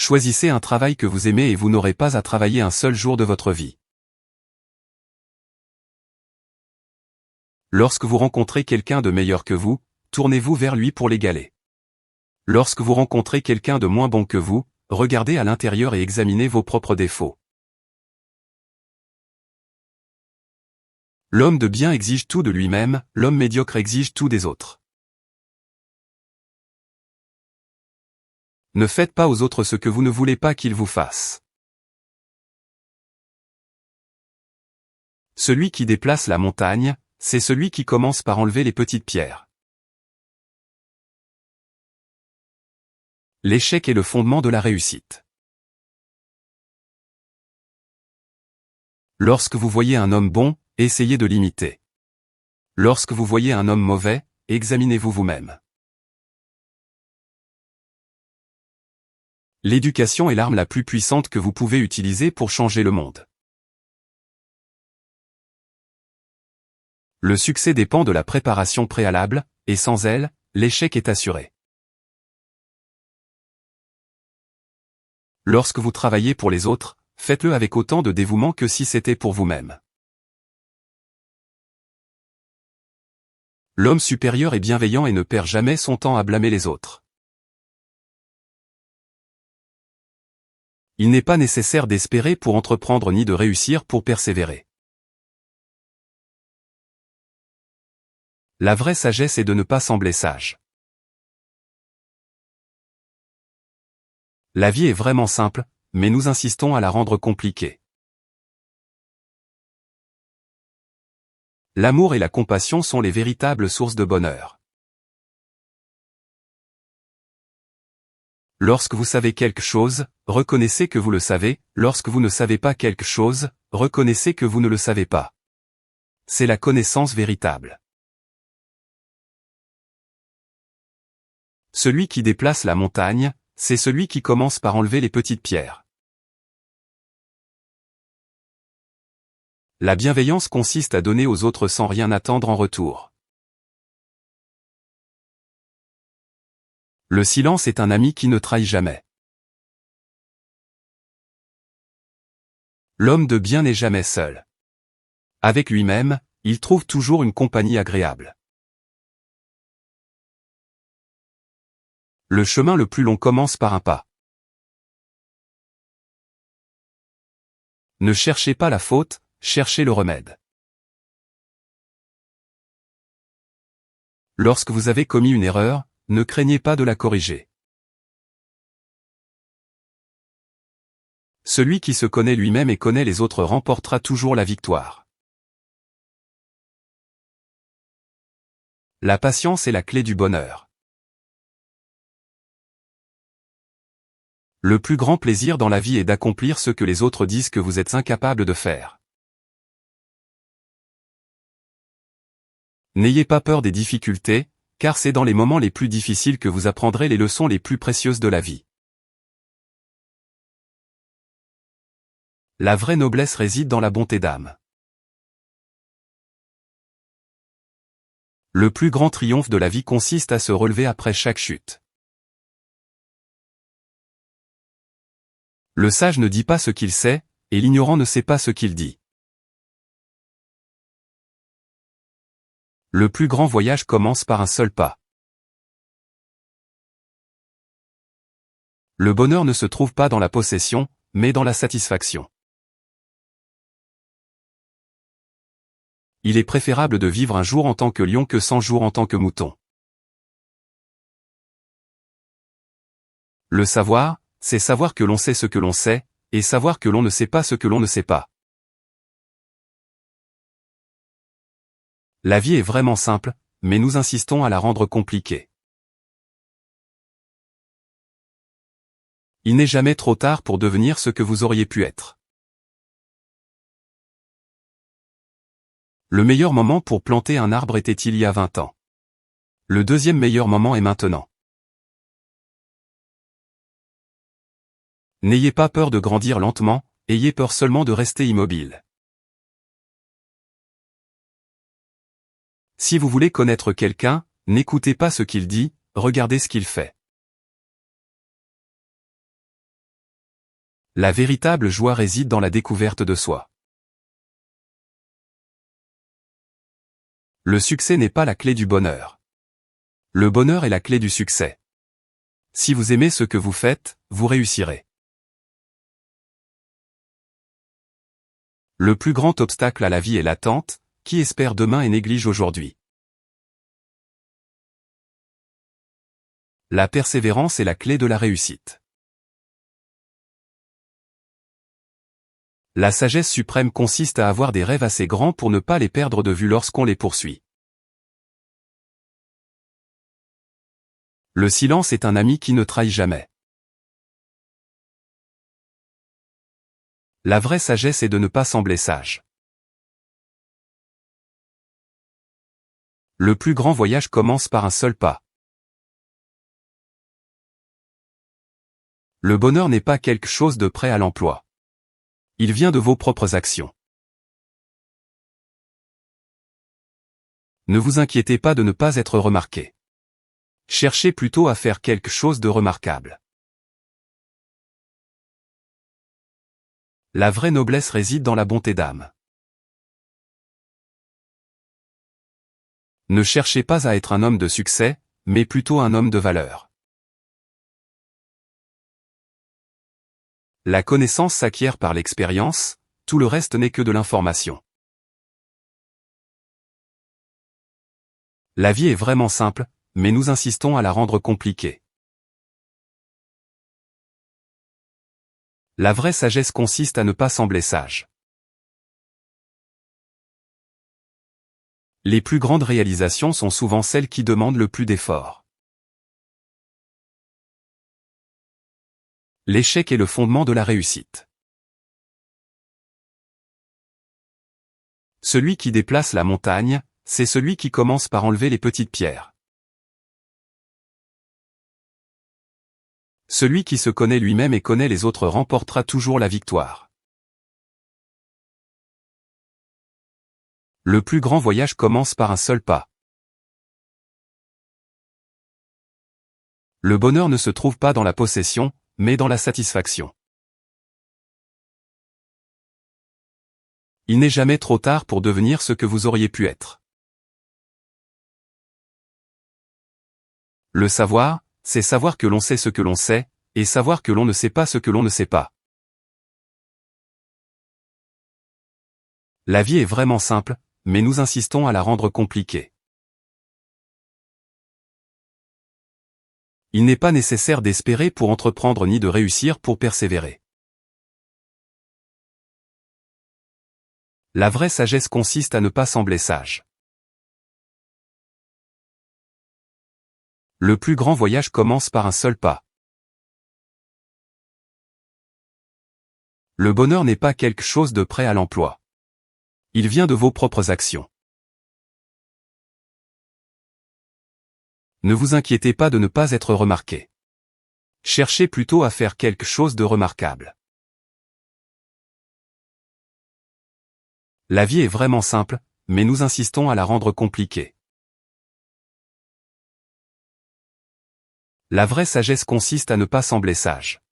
Choisissez un travail que vous aimez et vous n'aurez pas à travailler un seul jour de votre vie. Lorsque vous rencontrez quelqu'un de meilleur que vous, tournez-vous vers lui pour l'égaler. Lorsque vous rencontrez quelqu'un de moins bon que vous, regardez à l'intérieur et examinez vos propres défauts. L'homme de bien exige tout de lui-même, l'homme médiocre exige tout des autres. Ne faites pas aux autres ce que vous ne voulez pas qu'ils vous fassent. Celui qui déplace la montagne, c'est celui qui commence par enlever les petites pierres. L'échec est le fondement de la réussite. Lorsque vous voyez un homme bon, essayez de l'imiter. Lorsque vous voyez un homme mauvais, examinez-vous vous-même. L'éducation est l'arme la plus puissante que vous pouvez utiliser pour changer le monde. Le succès dépend de la préparation préalable, et sans elle, l'échec est assuré. Lorsque vous travaillez pour les autres, faites-le avec autant de dévouement que si c'était pour vous-même. L'homme supérieur est bienveillant et ne perd jamais son temps à blâmer les autres. Il n'est pas nécessaire d'espérer pour entreprendre ni de réussir pour persévérer. La vraie sagesse est de ne pas sembler sage. La vie est vraiment simple, mais nous insistons à la rendre compliquée. L'amour et la compassion sont les véritables sources de bonheur. Lorsque vous savez quelque chose, reconnaissez que vous le savez, lorsque vous ne savez pas quelque chose, reconnaissez que vous ne le savez pas. C'est la connaissance véritable. Celui qui déplace la montagne, c'est celui qui commence par enlever les petites pierres. La bienveillance consiste à donner aux autres sans rien attendre en retour. Le silence est un ami qui ne trahit jamais. L'homme de bien n'est jamais seul. Avec lui-même, il trouve toujours une compagnie agréable. Le chemin le plus long commence par un pas. Ne cherchez pas la faute, cherchez le remède. Lorsque vous avez commis une erreur, ne craignez pas de la corriger. Celui qui se connaît lui-même et connaît les autres remportera toujours la victoire. La patience est la clé du bonheur. Le plus grand plaisir dans la vie est d'accomplir ce que les autres disent que vous êtes incapable de faire. N'ayez pas peur des difficultés, car c'est dans les moments les plus difficiles que vous apprendrez les leçons les plus précieuses de la vie. La vraie noblesse réside dans la bonté d'âme. Le plus grand triomphe de la vie consiste à se relever après chaque chute. Le sage ne dit pas ce qu'il sait, et l'ignorant ne sait pas ce qu'il dit. Le plus grand voyage commence par un seul pas. Le bonheur ne se trouve pas dans la possession, mais dans la satisfaction. Il est préférable de vivre un jour en tant que lion que 100 jours en tant que mouton. Le savoir, c'est savoir que l'on sait ce que l'on sait, et savoir que l'on ne sait pas ce que l'on ne sait pas. La vie est vraiment simple, mais nous insistons à la rendre compliquée. Il n'est jamais trop tard pour devenir ce que vous auriez pu être. Le meilleur moment pour planter un arbre était il y a 20 ans. Le deuxième meilleur moment est maintenant. N'ayez pas peur de grandir lentement, ayez peur seulement de rester immobile. Si vous voulez connaître quelqu'un, n'écoutez pas ce qu'il dit, regardez ce qu'il fait. La véritable joie réside dans la découverte de soi. Le succès n'est pas la clé du bonheur. Le bonheur est la clé du succès. Si vous aimez ce que vous faites, vous réussirez. Le plus grand obstacle à la vie est l'attente, qui espère demain et néglige aujourd'hui. La persévérance est la clé de la réussite. La sagesse suprême consiste à avoir des rêves assez grands pour ne pas les perdre de vue lorsqu'on les poursuit. Le silence est un ami qui ne trahit jamais. La vraie sagesse est de ne pas sembler sage. Le plus grand voyage commence par un seul pas. Le bonheur n'est pas quelque chose de prêt à l'emploi. Il vient de vos propres actions. Ne vous inquiétez pas de ne pas être remarqué. Cherchez plutôt à faire quelque chose de remarquable. La vraie noblesse réside dans la bonté d'âme. Ne cherchez pas à être un homme de succès, mais plutôt un homme de valeur. La connaissance s'acquiert par l'expérience, tout le reste n'est que de l'information. La vie est vraiment simple, mais nous insistons à la rendre compliquée. La vraie sagesse consiste à ne pas sembler sage. Les plus grandes réalisations sont souvent celles qui demandent le plus d'efforts. L'échec est le fondement de la réussite. Celui qui déplace la montagne, c'est celui qui commence par enlever les petites pierres. Celui qui se connaît lui-même et connaît les autres remportera toujours la victoire. Le plus grand voyage commence par un seul pas. Le bonheur ne se trouve pas dans la possession, mais dans la satisfaction. Il n'est jamais trop tard pour devenir ce que vous auriez pu être. Le savoir, c'est savoir que l'on sait ce que l'on sait, et savoir que l'on ne sait pas ce que l'on ne sait pas. La vie est vraiment simple, mais nous insistons à la rendre compliquée. Il n'est pas nécessaire d'espérer pour entreprendre ni de réussir pour persévérer. La vraie sagesse consiste à ne pas sembler sage. Le plus grand voyage commence par un seul pas. Le bonheur n'est pas quelque chose de prêt à l'emploi. Il vient de vos propres actions. Ne vous inquiétez pas de ne pas être remarqué. Cherchez plutôt à faire quelque chose de remarquable. La vie est vraiment simple, mais nous insistons à la rendre compliquée. La vraie sagesse consiste à ne pas sembler sage.